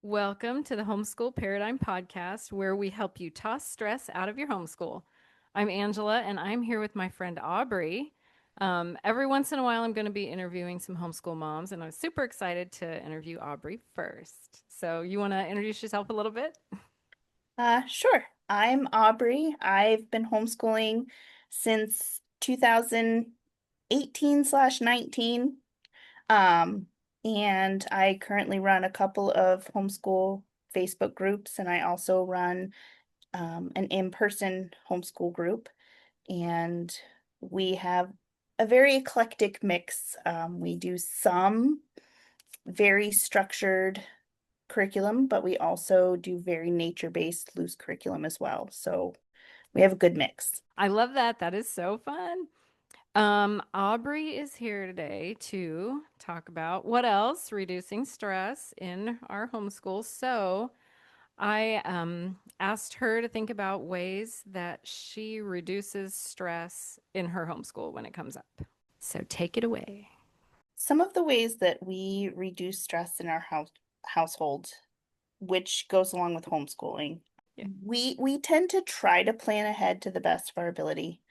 Welcome to the Homeschool Paradigm Podcast, where we help you toss stress out of your homeschool. I'm Angela, and I'm here with my friend Aubrey. Every once in a while, I'm going to be interviewing some homeschool moms, and I'm super excited to interview Aubrey first. So, you want to introduce yourself a little bit? Sure. I'm Aubrey. I've been homeschooling since 2018/19. Um, and I currently run a couple of homeschool Facebook groups, and I also run an in-person homeschool group. And we have a very eclectic mix. We do some very structured curriculum, but we also do very nature-based loose curriculum as well. So we have a good mix. I love that. That is so fun. Aubrey is here today to talk about what else reducing stress in our homeschool. So, I asked her to think about ways that she reduces stress in her homeschool when it comes up. So take it away. Some of the ways that we reduce stress in our household, which goes along with homeschooling, Yeah. we tend to try to plan ahead to the best of our ability.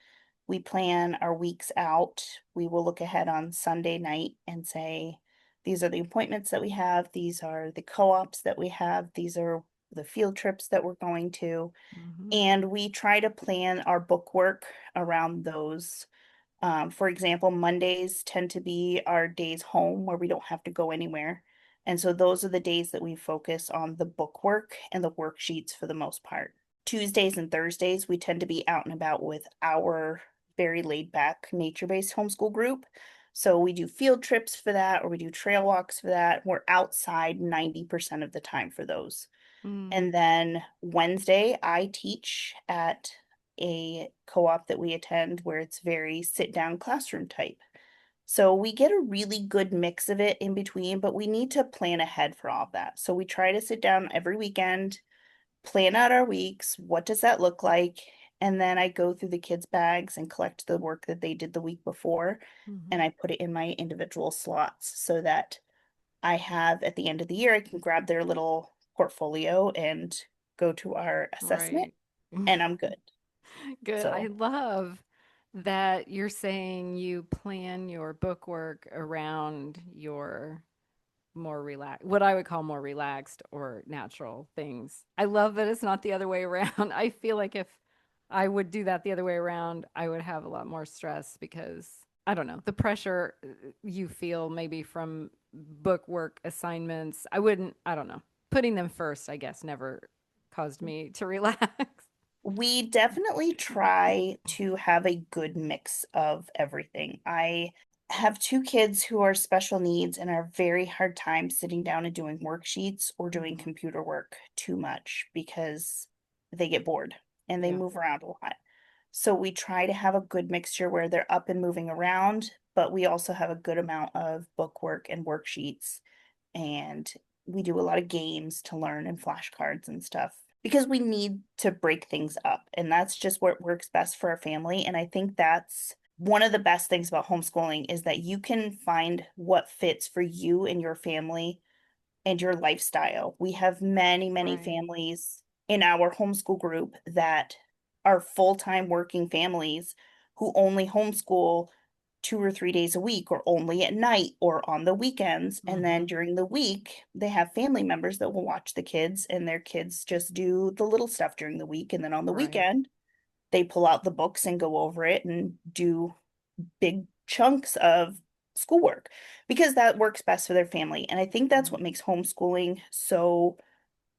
We plan our weeks out. We will look ahead on Sunday night and say, these are the appointments that we have, these are the co-ops that we have, these are the field trips that we're going to. Hmm. And we try to plan our book work around those. For example, Mondays tend to be our days home where we don't have to go anywhere. And so those are the days that we focus on the book work and the worksheets for the most part. Tuesdays and Thursdays, we tend to be out and about with our very laid back nature-based homeschool group. So we do field trips for that, or we do trail walks for that. We're outside 90% of the time for those. Mm, And then Wednesday, I teach at a co-op that we attend where it's very sit down classroom type. So we get a really good mix of it in between, but we need to plan ahead for all of that. So we try to sit down every weekend, plan out our weeks. What does that look like? And then I go through the kids' bags and collect the work that they did the week before, and hmm. I put it in my individual slots so that I have at the end of the year, I can grab their little portfolio and go to our assessment, Right. and I'm good. Good. I So love that you're saying you plan your book work around your more relaxed, what I would call more relaxed or natural things. I love that it's not the other way around. I feel like if I would do that the other way around, I would have a lot more stress because I don't know, the pressure you feel maybe from book work assignments. I don't know. Putting them first, I guess, never caused me to relax. we definitely try to have a good mix of everything. I have two kids who are special needs and are very hard time sitting down and doing worksheets or doing Mhm. computer work too much because they get bored and they Yeah. move around a lot. So we try to have a good mixture where they're up and moving around, but we also have a good amount of book work and worksheets. And we do a lot of games to learn and flashcards and stuff because we need to break things up. And that's just what works best for our family. And I think that's one of the best things about homeschooling is that you can find what fits for you and your family and your lifestyle. We have many, many Right. families in our homeschool group that are full-time working families who only homeschool 2 or 3 days a week or only at night or on the weekends. And then Hmm. during the week, they have family members that will watch the kids and their kids just do the little stuff during the week. And then on the Right. weekend, they pull out the books and go over it and do big chunks of schoolwork because that works best for their family. And I think that's Right. what makes homeschooling so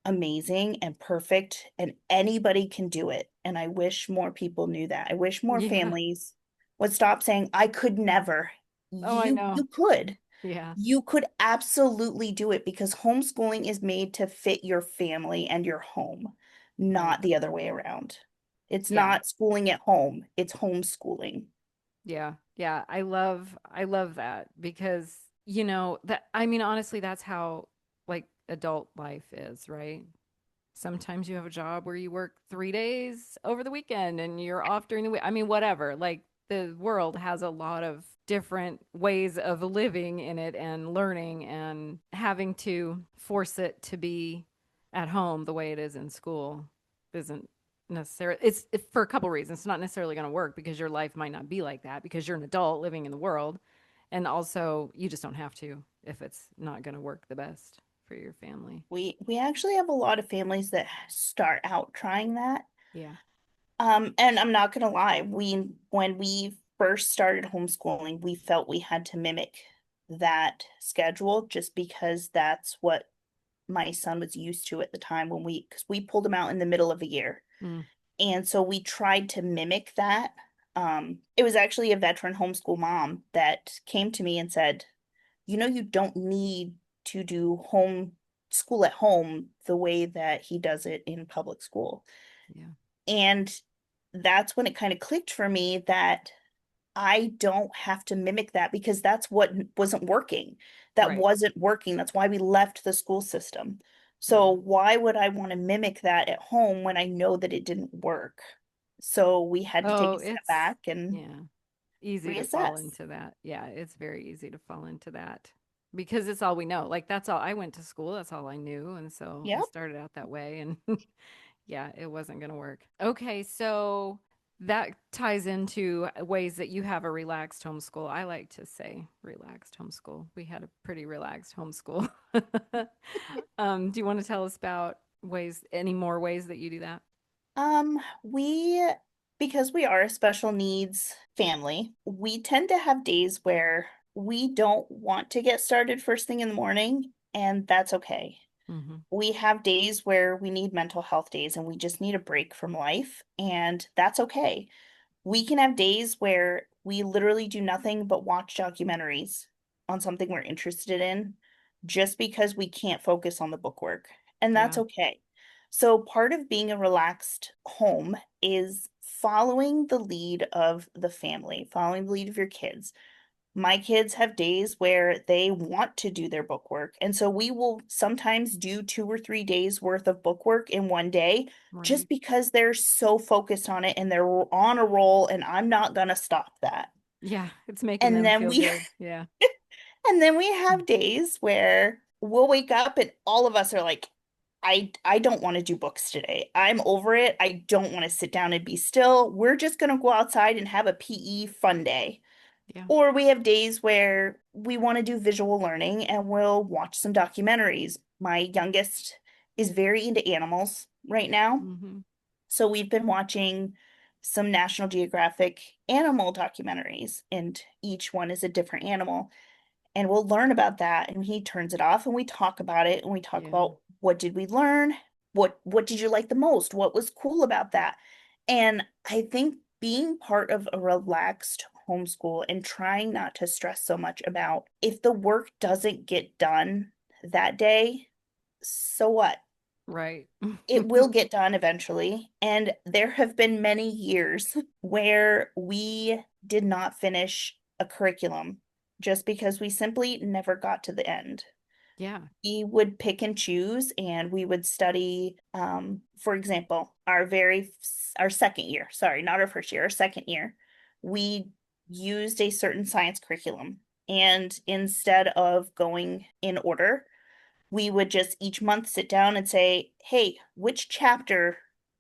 amazing and perfect, and anybody can do it. And I wish more people knew that. I wish more Yeah. families would stop saying, I could never. Oh, I You know. could. Yeah. You could absolutely do it because homeschooling is made to fit your family and your home, Right. not the other way around. It's Yeah. not schooling at home, it's homeschooling. Yeah. Yeah. I love that because, that I mean, honestly, that's how like adult life is, right? Sometimes you have a job where you work 3 days over the weekend and you're off during the week. I mean, whatever. Like the world has a lot of different ways of living in it and learning, and having to force it to be at home the way it is in school isn't necessarily, it's for a couple reasons. It's not necessarily going to work because your life might not be like that because you're an adult living in the world. And also, you just don't have to if it's not going to work the best for your family. We actually have a lot of families that start out trying that. Yeah. And I'm not gonna lie, we when we first started homeschooling, we felt we had to mimic that schedule just because that's what my son was used to at the time when because we pulled him out in the middle of the year. Mm, And so we tried to mimic that. It was actually a veteran homeschool mom that came to me and said, you don't need to do home school at home the way that he does it in public school. yeah. And that's when it kind of clicked for me that I don't have to mimic that because that's what wasn't working. That Right. wasn't working. That's why we left the school system. So Yeah. why would I want to mimic that at home when I know that it didn't work? So we had to take Oh, a step it's, back and yeah, easy to fall reassess. into that. Yeah, it's very easy to fall into that because it's all we know. Like, that's all I went to school, that's all I knew. And so I Yep. started out that way. And yeah, it wasn't going to work. Okay, so that ties into ways that you have a relaxed homeschool. I like to say relaxed homeschool. We had a pretty relaxed homeschool. Do you want to tell us about ways, any more ways that you do that? We, because we are a special needs family, we tend to have days where we don't want to get started first thing in the morning, and that's okay. Hmm. We have days where we need mental health days and we just need a break from life, and that's okay. We can have days where we literally do nothing but watch documentaries on something we're interested in just because we can't focus on the bookwork. And that's Yeah, okay. So, part of being a relaxed home is following the lead of the family, following the lead of your kids. My kids have days where they want to do their bookwork. And so we will sometimes do 2 or 3 days worth of bookwork in one day right. just because they're so focused on it and they're on a roll and I'm not gonna stop that. Yeah, it's making And them then feel we good. Yeah. and then we have days where we'll wake up and all of us are like, I don't want to do books today. I'm over it. I don't want to sit down and be still. We're just gonna go outside and have a PE fun day. Yeah. Or we have days where we want to do visual learning and we'll watch some documentaries. My youngest is very into animals right now. Hmm. So we've been watching some National Geographic animal documentaries, and each one is a different animal and we'll learn about that and he turns it off and we talk about it and we talk Yeah. about what did we learn, what did you like the most, what was cool about that. And I think being part of a relaxed homeschool and trying not to stress so much about if the work doesn't get done that day, so what, Right. it will get done eventually. And there have been many years where we did not finish a curriculum just because we simply never got to the end. Yeah. We would pick and choose and we would study, for example, our second year, sorry, not our first year, our second year, we used a certain science curriculum. And instead of going in order, we would just each month sit down and say, hey, which chapter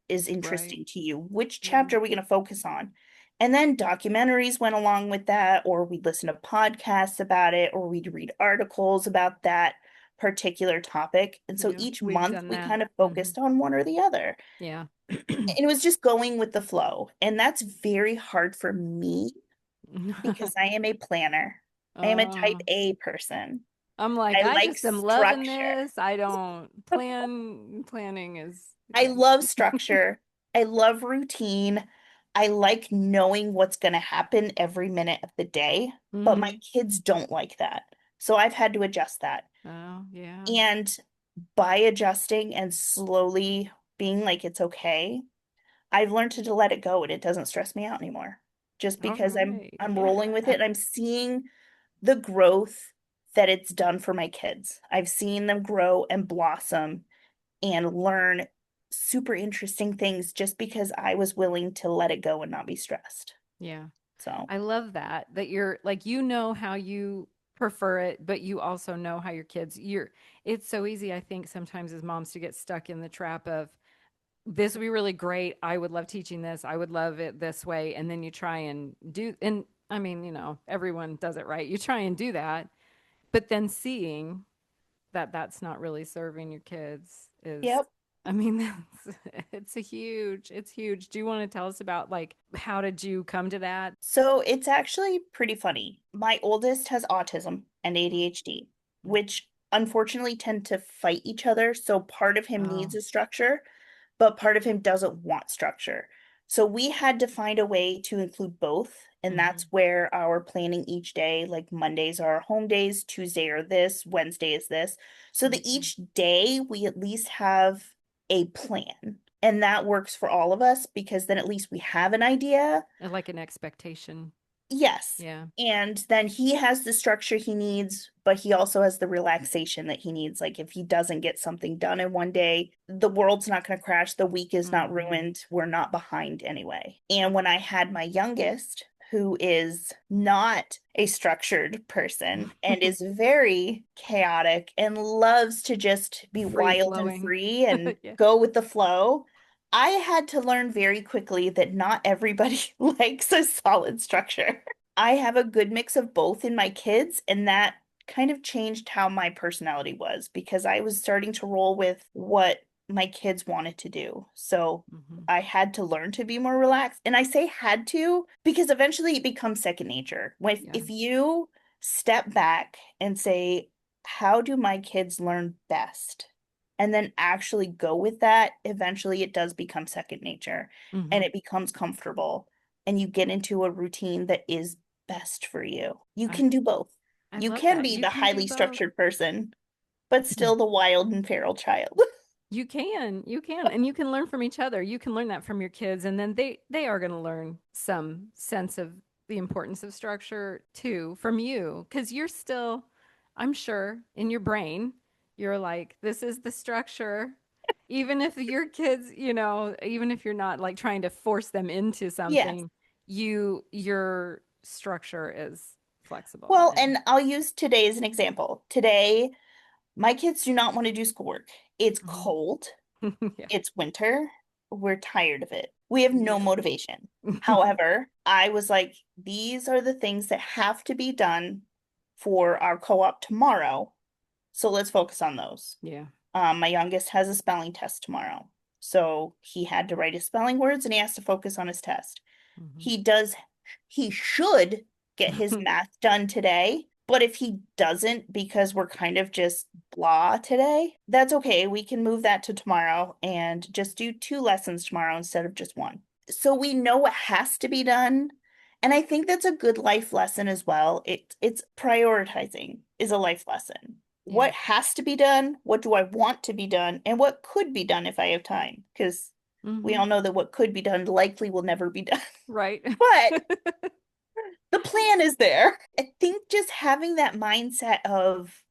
is Right. interesting to you? Which Yeah. chapter are we going to focus on? And then documentaries went along with that, or we'd listen to podcasts about it, or we'd read articles about that particular topic. And so Yeah. each We've month done we that. kind of Hmm. focused on one or the other. Yeah. And it was just going with the flow. And that's very hard for me because I am a planner. I am a type uh, A person. I'm like, I I like just am loving structure. this. I don't planning is, I yeah. love structure. I love routine. I like knowing what's going to happen every minute of the day, but my Hmm. kids don't like that. So I've had to adjust that. Oh, yeah. And by adjusting and slowly being like it's okay, I've learned to let it go and it doesn't stress me out anymore. Just All because I'm right. I'm Yeah. rolling with it and I'm seeing the growth that it's done for my kids. I've seen them grow and blossom and learn super interesting things just because I was willing to let it go and not be stressed. Yeah. So, I love that that you're like you know how you prefer it, but you also know how your kids you're it's so easy I think sometimes as moms to get stuck in the trap of this would be really great. I would love teaching this. I would love it this way. And then you try and do and I mean, everyone does it right. You try and do that, but then seeing that that's not really serving your kids is yep. I mean, it's huge. Do you want to tell us about like how did you come to that? So it's actually pretty funny. My oldest has autism and ADHD, Mhm. which unfortunately tend to fight each other. So part of him Oh. needs a structure, but part of him doesn't want structure. So we had to find a way to include both. And that's Hmm. where our planning each day, like Mondays are home days, Tuesday are this, Wednesday is this. So that Hmm. each day we at least have a plan. And that works for all of us because then at least we have an idea. Like an expectation. Yes. Yeah. And then he has the structure he needs, but he also has the relaxation that he needs. Like if he doesn't get something done in one day, the world's not going to crash. The week is not Hmm. ruined. We're not behind anyway. And when I had my youngest, who is not a structured person and is very chaotic and loves to just be Free wild and flowing. free and Yeah. go with the flow, I had to learn very quickly that not everybody likes a solid structure. I have a good mix of both in my kids, and that kind of changed how my personality was because I was starting to roll with what my kids wanted to do. So Hmm. I had to learn to be more relaxed. And I say had to because eventually it becomes second nature. When Yeah. if you step back and say, how do my kids learn best? And then actually go with that, eventually it does become second nature and Hmm. it becomes comfortable and you get into a routine that is best for you. You I can do both. I You love can that. be You the can do highly both. structured person, but still the wild and feral child. You can. You can. And you can learn from each other. You can learn that from your kids and then they are going to learn some sense of the importance of structure too from you cuz you're still I'm sure in your brain you're like this is the structure. Even if your kids, even if you're not like trying to force them into Yes. something, your structure is flexible Well, and and I'll use today as an example. Today, my kids do not want to do schoolwork. It's Mhm. cold. Yeah. It's winter. We're tired of it. We have no Yeah. motivation. However, I was like, these are the things that have to be done for our co-op tomorrow. So let's focus on those. Yeah. My youngest has a spelling test tomorrow. So he had to write his spelling words and he has to focus on his test. Mhm. He does, he should get his math done today. But if he doesn't, because we're kind of just blah today, that's okay. We can move that to tomorrow and just do two lessons tomorrow instead of just one. So we know what has to be done. And I think that's a good life lesson as well. It's prioritizing is a life lesson. Yeah. What has to be done? What do I want to be done? And what could be done if I have time? Because we Mhm. all know that what could be done likely will never be done. Right. But the plan is there. I think just having that mindset of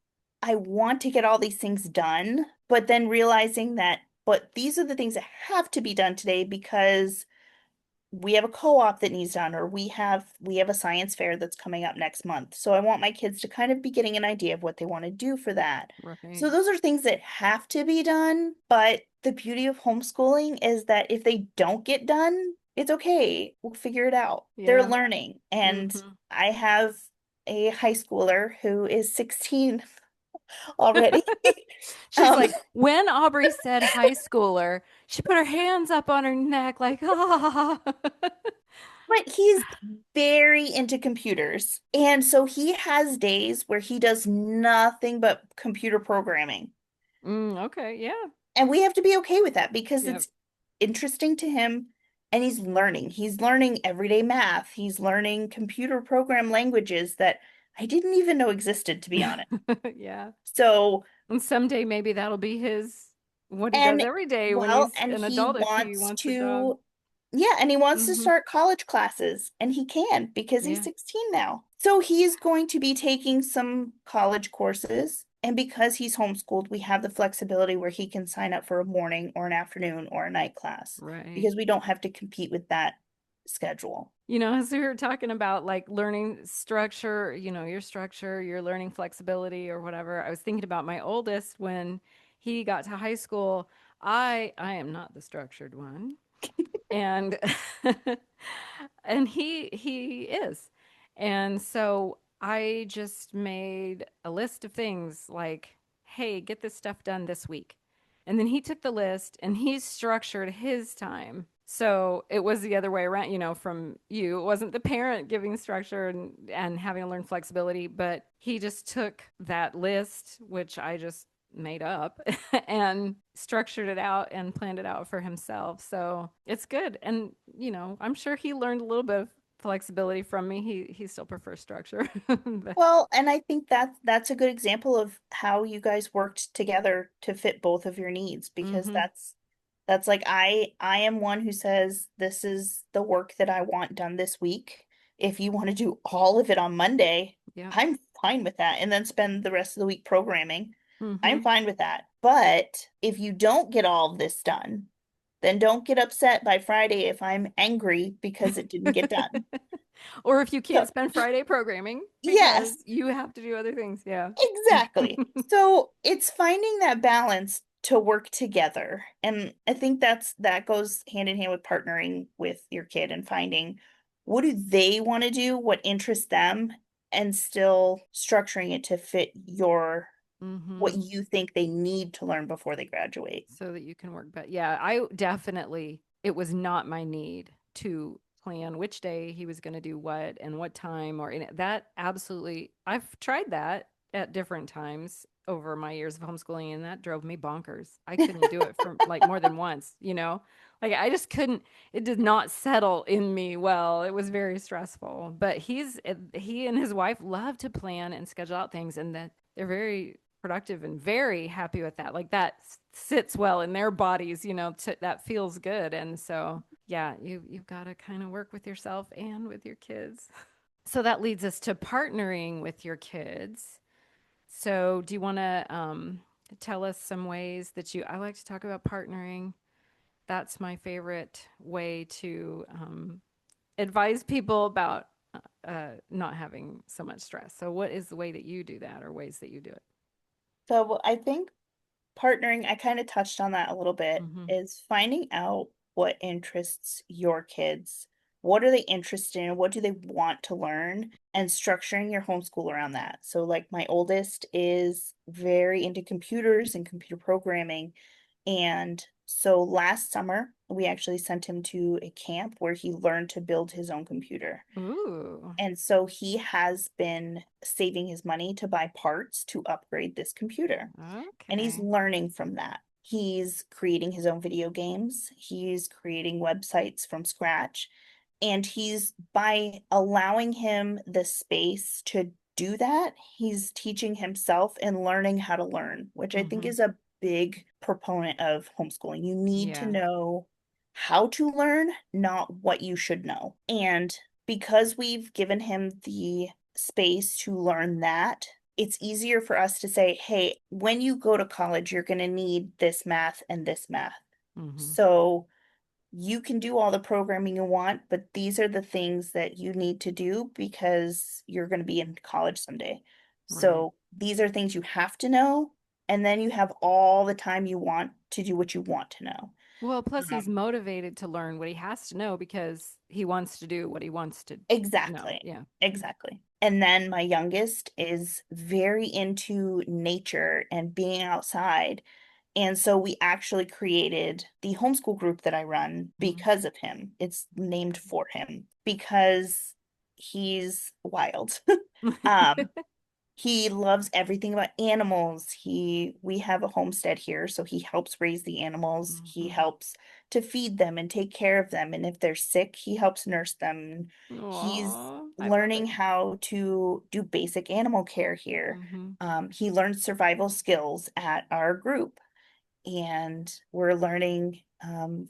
I want to get all these things done, but then realizing that, but these are the things that have to be done today because we have a co-op that needs done, or we have a science fair that's coming up next month. So I want my kids to kind of be getting an idea of what they want to do for that. Right. So those are things that have to be done, but the beauty of homeschooling is that if they don't get done, it's okay. We'll figure it out. They're Yeah. learning. And Mhm. I have a high schooler who is 16 already. She's Um, like, when Aubrey said high schooler, she put her hands up on her neck, like, ah. But he's very into computers. And so he has days where he does nothing but computer programming. Okay. Yeah. And we have to be okay with that because Yep. it's interesting to him and he's learning. He's learning everyday math. He's learning computer program languages that I didn't even know existed, to be honest. Yeah. So, And someday maybe that'll be his what he does and every day when well, he's and an he adult if he wants wants a job. to, yeah, and he wants to Hmm. start college classes, and he can because he's Yeah. 16 now. So he's going to be taking some college courses. And because he's homeschooled, we have the flexibility where he can sign up for a morning or an afternoon or a night class Right. because we don't have to compete with that schedule. As we were talking about like learning structure, your structure, your learning flexibility or whatever, I was thinking about my oldest when he got to high school. I am not the structured one. And and he is. And so I just made a list of things like, hey, get this stuff done this week. And then he took the list and he structured his time. So it was the other way around, from you. It wasn't the parent giving structure and having to learn flexibility, but he just took that list, which I just made up, and structured it out and planned it out for himself. So it's good. And, I'm sure he learned a little bit of flexibility from me. He still prefers structure. But, Well, and I think that's a good example of how you guys worked together to fit both of your needs, because mm-hmm. that's like I am one who says this is the work that I want done this week. If you want to do all of it on Monday, Yeah. I'm fine with that, and then spend the rest of the week programming. I'm Mm-hmm. fine with that. But if you don't get all of this done, then don't get upset by Friday if I'm angry because it didn't get done. Or if you can't So, spend Friday programming because yes, you have to do other things. Yeah. exactly. So it's finding that balance to work together. And I think that goes hand in hand with partnering with your kid and finding what do they want to do, what interests them, and still structuring it to fit your what Mm-hmm. you think they need to learn before they graduate. So that you can work better. Yeah, I definitely, it was not my need to plan which day he was going to do what and what time or that absolutely, I've tried that at different times over my years of homeschooling and that drove me bonkers. I couldn't do it for like more than once. Like I just couldn't, it did not settle in me well. It was very stressful. But he and his wife love to plan and schedule out things and that they're very productive and very happy with that. Like that sits well in their bodies, that feels good. And so, yeah, you've got to kind of work with yourself and with your kids. So that leads us to partnering with your kids. So, do you want to tell us some ways that I like to talk about partnering? That's my favorite way to advise people about not having so much stress. So, what is the way that you do that or ways that you do it? So I think partnering, I kind of touched on that a little bit, Mm-hmm. is finding out what interests your kids. What are they interested in? What do they want to learn? And structuring your homeschool around that. So, like, my oldest is very into computers and computer programming. And so last summer, we actually sent him to a camp where he learned to build his own computer. Ooh, And so he has been saving his money to buy parts to upgrade this computer. And he's okay. learning from that. He's creating his own video games, he's creating websites from scratch. And he's, by allowing him the space to do that, he's teaching himself and learning how to learn, which I think Mm-hmm. is a big proponent of homeschooling. You need to Yeah. know how to learn, not what you should know. And because we've given him the space to learn that, it's easier for us to say, hey, when you go to college, you're going to need this math and this math. Mm-hmm. So you can do all the programming you want, but these are the things that you need to do because you're going to be in college someday. Right. So these are things you have to know, and then you have all the time you want to do what you want to know. Well, plus he's Um, motivated to learn what he has to know because he wants to do what he wants to know. exactly. Yeah. Exactly. And then my youngest is very into nature and being outside. And so we actually created the homeschool group that I run Mm-hmm. because of him. It's named for him because he's wild. Um, he loves everything about animals. We have a homestead here, so he helps raise the animals. He Mm-hmm. helps to feed them and take care of them. And if they're sick, he helps nurse them. He's Aw, I love learning it. how to do basic animal care here. Mm-hmm. He learned survival skills at our group, and we're learning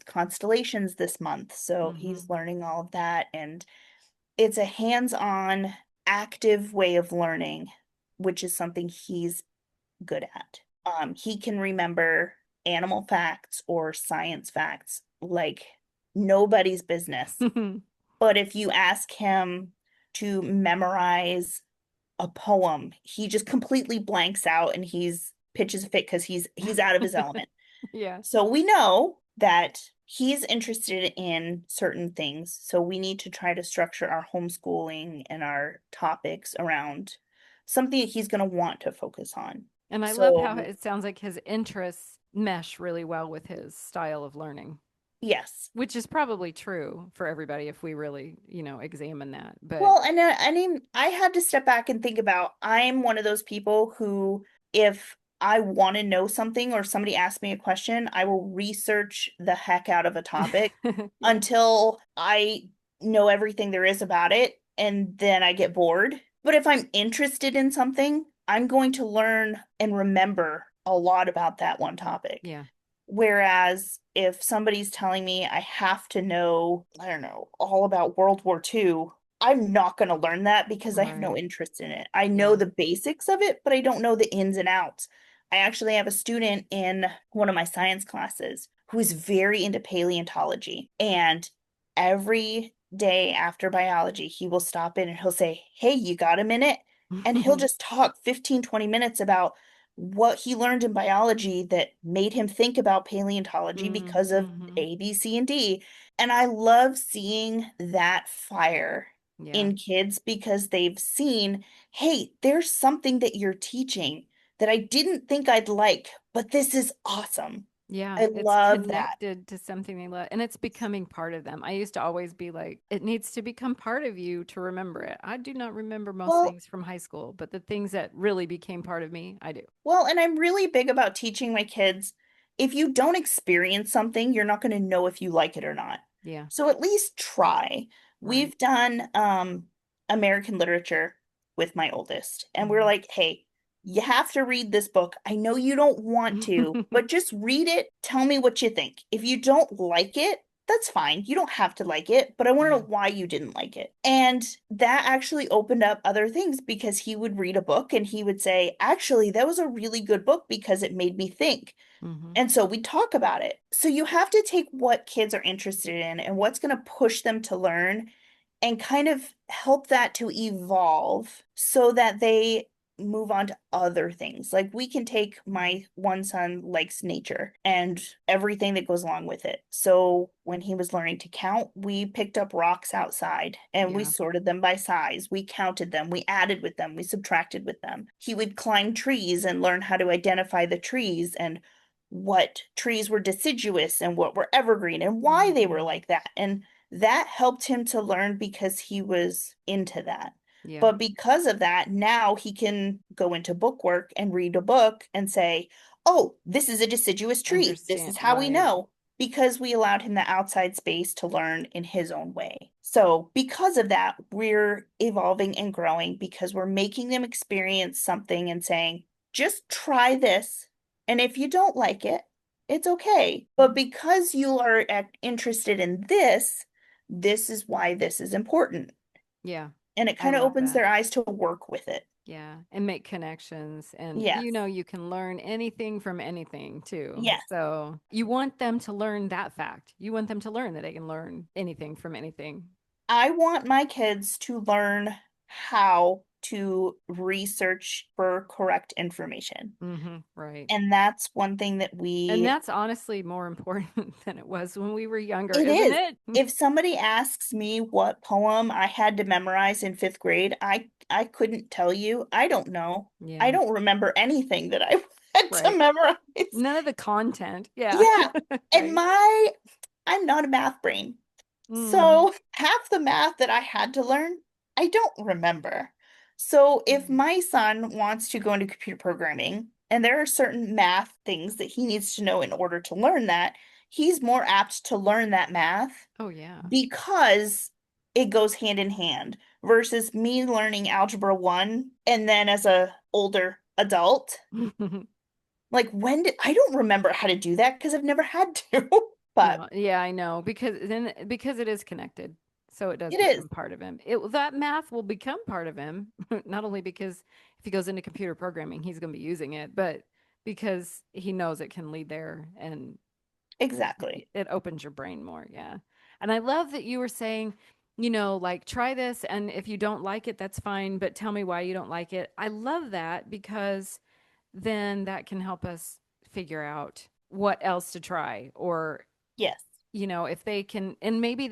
constellations this month. So Mm-hmm. he's learning all of that. And it's a hands-on, active way of learning, which is something he's good at. He can remember animal facts or science facts like nobody's business. But if you ask him to memorize a poem, he just completely blanks out and he's pitches a fit because he's out of his element. Yeah. So we know that he's interested in certain things. So we need to try to structure our homeschooling and our topics around something that he's going to want to focus on. And I love how So, it sounds like his interests mesh really well with his style of learning, yes. which is probably true for everybody if we really, examine that. But Well, and I mean, I had to step back and think about I'm one of those people who, if I want to know something or somebody asks me a question, I will research the heck out of a topic yeah. until I know everything there is about it, and then I get bored. But if I'm interested in something, I'm going to learn and remember a lot about that one topic. Yeah. Whereas if somebody's telling me I have to know, I don't know, all about World War II, I'm not going to learn that because I have no Right. interest in it. I know Yeah. the basics of it, but I don't know the ins and outs. I actually have a student in one of my science classes who is very into paleontology. And every day after biology, he will stop in and he'll say, "Hey, you got a minute?" And he'll just talk 15, 20 minutes about what he learned in biology that made him think about paleontology because of Mm-hmm. A, B, C, and D. And I love seeing that fire Yeah. in kids because they've seen, hey, there's something that you're teaching that I didn't think I'd like, but this is awesome. Yeah, I it's love that. connected to something they love, and it's becoming part of them. I used to always be like, it needs to become part of you to remember it. I do not remember most Well, things from high school, but the things that really became part of me, I do. Well, and I'm really big about teaching my kids if you don't experience something, you're not going to know if you like it or not. Yeah, So at least try. right. We've done American literature with my oldest, and we're Mhm. like, hey, you have to read this book. I know you don't want to, but just read it. Tell me what you think. If you don't like it, that's fine. You don't have to like it, but I want to Yeah. know why you didn't like it. And that actually opened up other things because he would read a book and he would say, actually, that was a really good book because it made me think. Mhm. And so we talk about it. So you have to take what kids are interested in and what's going to push them to learn and kind of help that to evolve so that they move on to other things. Like we can take my one son likes nature and everything that goes along with it. So when he was learning to count, we picked up rocks outside and we Yeah. sorted them by size. We counted them, we added with them, we subtracted with them. He would climb trees and learn how to identify the trees and what trees were deciduous and what were evergreen and why they were Mhm. like that. And that helped him to learn because he was into that. Yeah. But because of that, now he can go into bookwork and read a book and say, oh, this is a deciduous tree. This Understand. is how we Right. know because we allowed him the outside space to learn in his own way. So, because of that, we're evolving and growing because we're making them experience something and saying, just try this. And if you don't like it, it's okay. But Mhm. because you are interested in this, this is why this is important. Yeah. And it I kind of love opens that. their eyes to work with it. Yeah, and make connections. And Yes. you can learn anything from anything too. Yes. So you want them to learn that fact. You want them to learn that they can learn anything from anything. I want my kids to learn how to research for correct information. Right. And that's one thing that And we, that's honestly more important than it was when we were younger, it isn't is. it? If somebody asks me what poem I had to memorize in fifth grade, I couldn't tell you. I don't know. I Yeah, don't remember anything that I had to right. memorize. None of the content. Yeah, Yeah. And right. I'm not a math brain. Mm, So half the math that I had to learn, I don't remember. So if right. my son wants to go into computer programming and there are certain math things that he needs to know in order to learn that, he's more apt to learn that math Oh, yeah. because it goes hand in hand versus me learning algebra 1 and then as a older adult, like when did I don't remember how to do that because I've never had to. But No, yeah, I know because it is connected, so it does it is become part of him. That math will become part of him, not only because if he goes into computer programming, he's going to be using it, but because he knows it can lead there and exactly. it opens your brain more. Yeah, and I love that you were saying like try this. And if you don't like it, that's fine, but tell me why you don't like it. I love that because then that can help us figure out what else to try or Yes, if they can, and maybe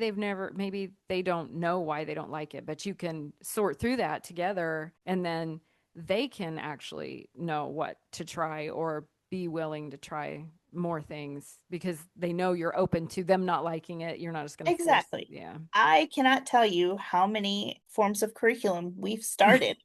maybe they don't know why they don't like it, but you can sort through that together and then they can actually know what to try or be willing to try more things because they know you're open to them not liking it. You're not just going to force, exactly. yeah. I cannot tell you how many forms of curriculum we've started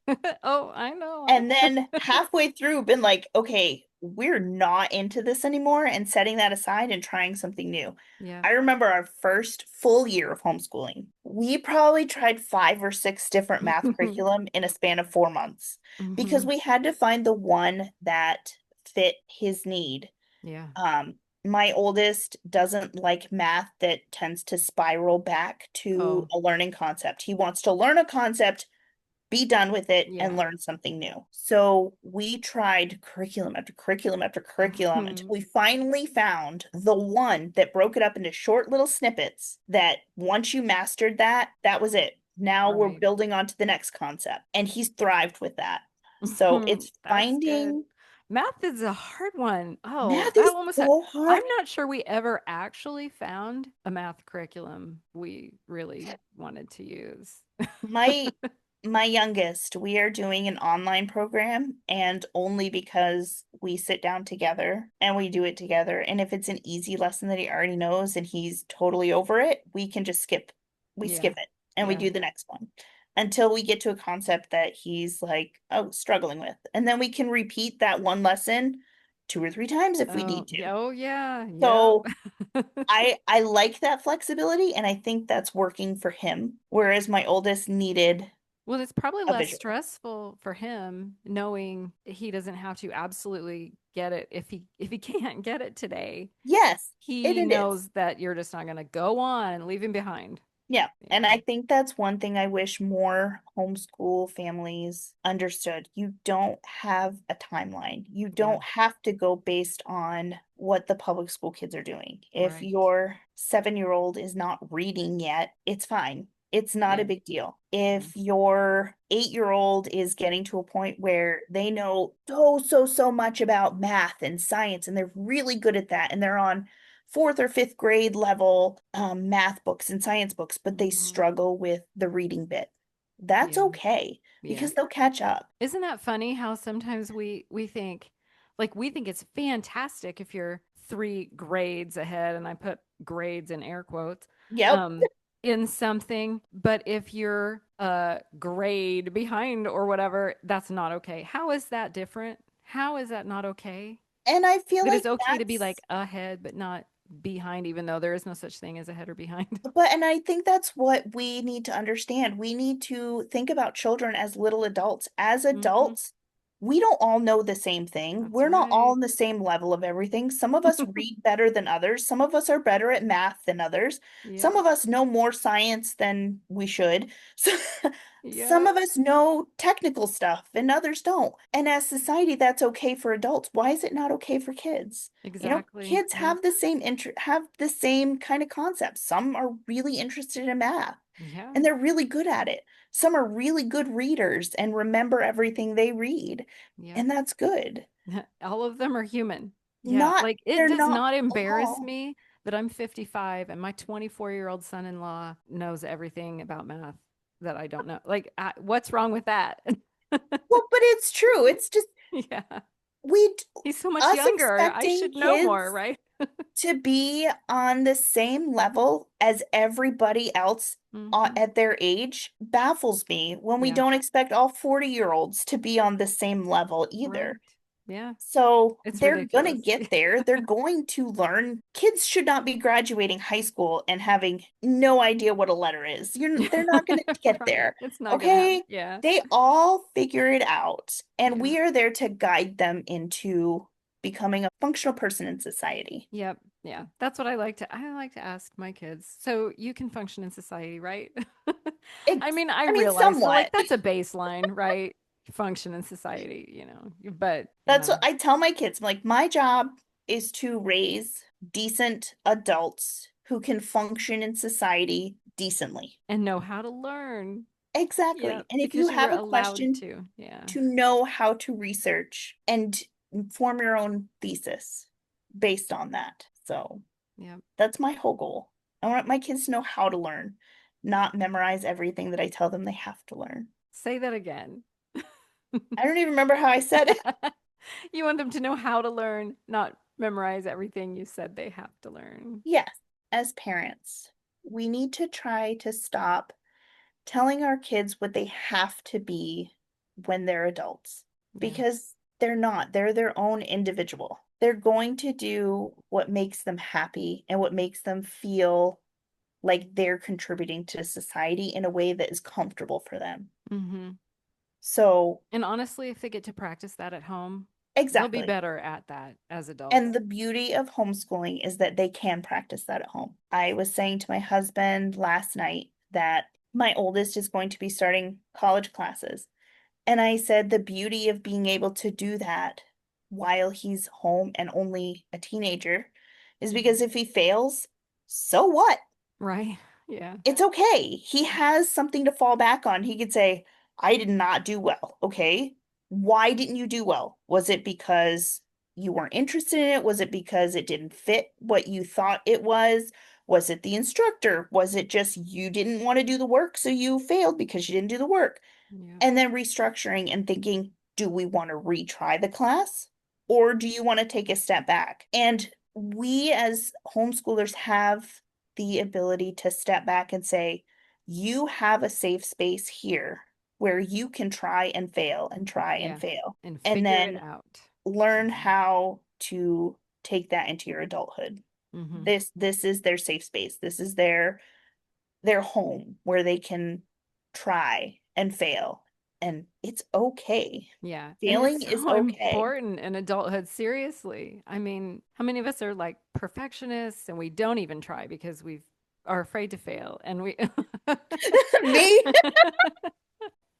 Oh, I know. and then halfway through been like, okay, we're not into this anymore, and setting that aside and trying something new. Yeah. I remember our first full year of homeschooling. We probably tried 5 or 6 different math curriculum in a span of 4 months because Hmm. we had to find the one that fit his need. Yeah. Um, my oldest doesn't like math that tends to spiral back to Oh, a learning concept. He wants to learn a concept, be done with it, and yeah. learn something new. So we tried curriculum after curriculum after curriculum until Mhm. we finally found the one that broke it up into short little snippets that once you mastered that, that was it. Now we're Right. building on to the next concept. And he's thrived with that. So it's That's good. finding Math is a hard one. Oh, math that is one was hard. so I'm hard. not sure we ever actually found a math curriculum we really wanted to use. My my youngest, we are doing an online program and only because we sit down together and we do it together. And if it's an easy lesson that he already knows and he's totally over it, we can just skip. We Yeah. skip it and we Yeah. do the next one until we get to a concept that he's like, oh, struggling with. And then we can repeat that one lesson 2 or 3 times if we Oh, need to. yeah. Oh, yeah. Yep. So I like that flexibility and I think that's working for him. Whereas my oldest needed Well, it's probably a less visual. stressful for him knowing he doesn't have to absolutely get it if he can't get it today. Yes, He it is. knows that you're just not going to go on and leave him behind. Yeah. And Yeah. I think that's one thing I wish more homeschool families understood. You don't have a timeline. You Yeah. don't have to go based on what the public school kids are doing. If Right. your 7-year-old is not reading yet, it's fine. It's not a Yeah. big deal. Yeah. If your 8-year-old is getting to a point where they know so much about math and science and they're really good at that and they're on fourth or fifth grade level math books and science books, but they Hmm. struggle with the reading bit. That's Yeah. okay Yeah. because they'll catch up. Isn't that funny how sometimes we think we think it's fantastic if you're 3 grades ahead, and I put grades in air quotes, Yep. um, in something, but if you're a grade behind or whatever, that's not okay. How is that different? How is that not okay? And I feel That like it's okay to be that's ahead, but not behind, even though there is no such thing as ahead or behind. But I think that's what we need to understand. We need to think about children as little adults. As Hmm. adults, we don't all know the same thing. That's We're not all right. on the same level of everything. Some of us read better than others. Some of us are better at math than others. Some Yep. of us know more science than we should. So, some Yep. of us know technical stuff and others don't. And as society, that's okay for adults. Why is it not okay for kids? Exactly. Kids Yep. have the same kind of concepts. Some are really interested in math Yeah. and they're really good at it. Some are really good readers and remember everything they read, Yep. and that's good. All of them are human. Yeah. Not, Like it they're does not not embarrass all. me that I'm 55 and my 24-year-old son-in-law knows everything about math that I don't know. What's wrong with that? Well, but it's true. It's just Yeah. we He's so much us younger. I expecting should know more, kids right? to be on the same level as everybody else Hmm. at their age baffles me when we Yeah. don't expect all 40-year-olds to be on the same level Right. either. Yeah. So It's they're going to ridiculous. get there. They're going to learn. Kids should not be graduating high school and having no idea what a letter is. They're not going to get Right. there. It's not gonna happen. Okay? Yeah. They all figure it out. And Yeah. we are there to guide them into becoming a functional person in society. Yep. Yeah. That's what I like to ask my kids. So you can function in society, right? I mean, I I mean, realize so somewhat. that's a baseline, right? Function in society. But That's yeah. what I tell my kids. I'm like, my job is to raise decent adults who can function in society decently. And know how to learn. Yeah, Exactly. And if you because you were have a allowed question, to. Yeah. to know how to research and form your own thesis based on that. So Yeah. that's my whole goal. I want my kids to know how to learn, not memorize everything that I tell them they have to learn. Say that again. I don't even remember how I said it. You want them to know how to learn, not memorize everything you said they have to learn. Yes, as parents, we need to try to stop telling our kids what they have to be when they're adults Yeah. because they're not. They're their own individual. They're going to do what makes them happy and what makes them feel like they're contributing to society in a way that is comfortable for them. Mm-hmm. So, And honestly, if they get to practice that at home, they'll be exactly. better at that as adults. And the beauty of homeschooling is that they can practice that at home. I was saying to my husband last night that my oldest is going to be starting college classes. And I said the beauty of being able to do that while he's home and only a teenager is Mhm. because if he fails, so what? Right? Yeah. It's okay. He has something to fall back on. He could say, I did not do well. Okay. Why didn't you do well? Was it because you weren't interested in it? Was it because it didn't fit what you thought it was? Was it the instructor? Was it just you didn't want to do the work, so you failed because you didn't do the work? Yeah. And then restructuring and thinking, do we want to retry the class or do you want to take a step back? And we as homeschoolers have the ability to step back and say, you have a safe space here where you can try and fail and try and Yeah. fail, And and figure it then out. learn Mhm. how to take that into your adulthood. Mhm. This is their safe space. This is their home where they can try and fail. And it's okay. Yeah. And Failing it's is so okay. important in adulthood, seriously. I mean, how many of us are like perfectionists and we don't even try because we are afraid to fail and we Me,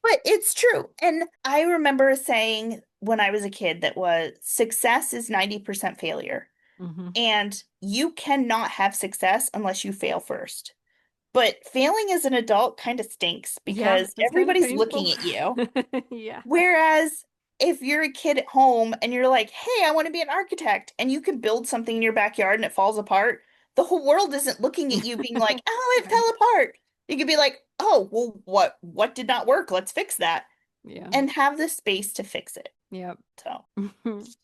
but it's true. And I remember saying when I was a kid that was success is 90% failure. Hmm. And you cannot have success unless you fail first. But failing as an adult kind of stinks Yeah, because it's kind of everybody's painful. looking at you. Yeah. Whereas if you're a kid at home and you're like, hey, I want to be an architect, and you can build something in your backyard and it falls apart, the whole world isn't looking at you being like, oh, it Right. fell apart. You could be like, oh, well, what did not work? Let's fix that. Yeah. And have the space to fix it. Yep. So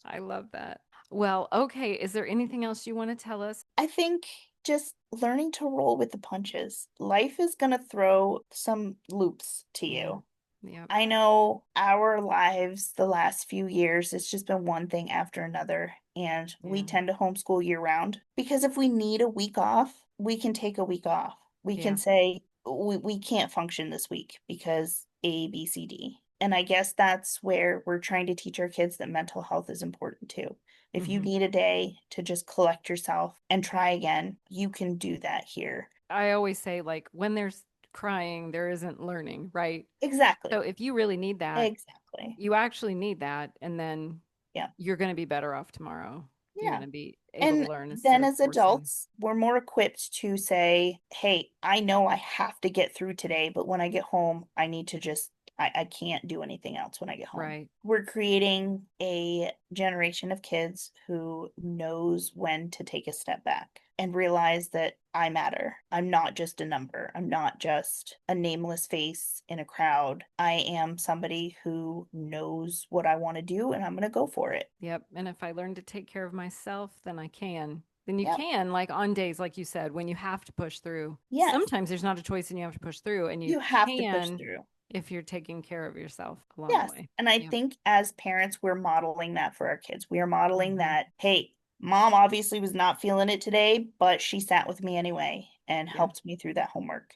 I love that. Well, okay. Is there anything else you want to tell us? I think just learning to roll with the punches. Life is gonna throw some loops to Yeah. you. Yep. I know our lives the last few years, it's just been one thing after another. And we Yeah. tend to homeschool year round because if we need a week off, we can take a week off. We can Yeah. say, we can't function this week because A, B, C, D. And I guess that's where we're trying to teach our kids that mental health is important too. If you Hmm. need a day to just collect yourself and try again, you can do that here. I always say, like, when there's crying, there isn't learning, right? So Exactly. if you really need that, Exactly. you actually need that, and then Yeah. you're going to be better off tomorrow. You're Yeah. going to be able to And learn instead then of as forcing. adults, we're more equipped to say, hey, I know I have to get through today, but when I get home, I need to just, I can't do anything else when I get home. Right. We're creating a generation of kids who knows when to take a step back and realize that I matter. I'm not just a number. I'm not just a nameless face in a crowd. I am somebody who knows what I want to do and I'm going to go for it. Yep. And if I learn to take care of myself, then I can. Then you Yep. can, like on days, like you said, when you have to push through. Yes. Sometimes there's not a choice and you have to push through, and you You have to push can through. if you're taking care of yourself along the Yes. way. And I Yep. think as parents, we're modeling that for our kids. We are modeling Hmm. that, hey, mom obviously was not feeling it today, but she sat with me anyway and Yeah. helped me through that homework.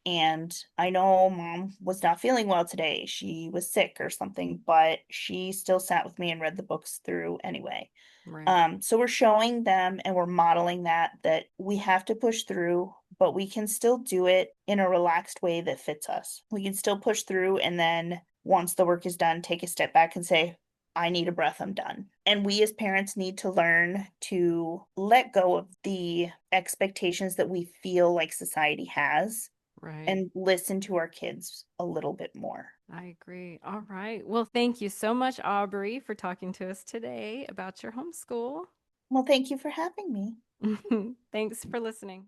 And I know mom was not feeling well today. She was sick or something, but she still sat with me and read the books through anyway. Right. So we're showing them and we're modeling that we have to push through, but we can still do it in a relaxed way that fits us. We can still push through and then once the work is done, take a step back and say, I need a breath, I'm done. And we as parents need to learn to let go of the expectations that we feel like society has Right. and listen to our kids a little bit more. I agree. All right. Well, thank you so much, Aubrey, for talking to us today about your homeschool. Well, thank you for having me. Thanks for listening.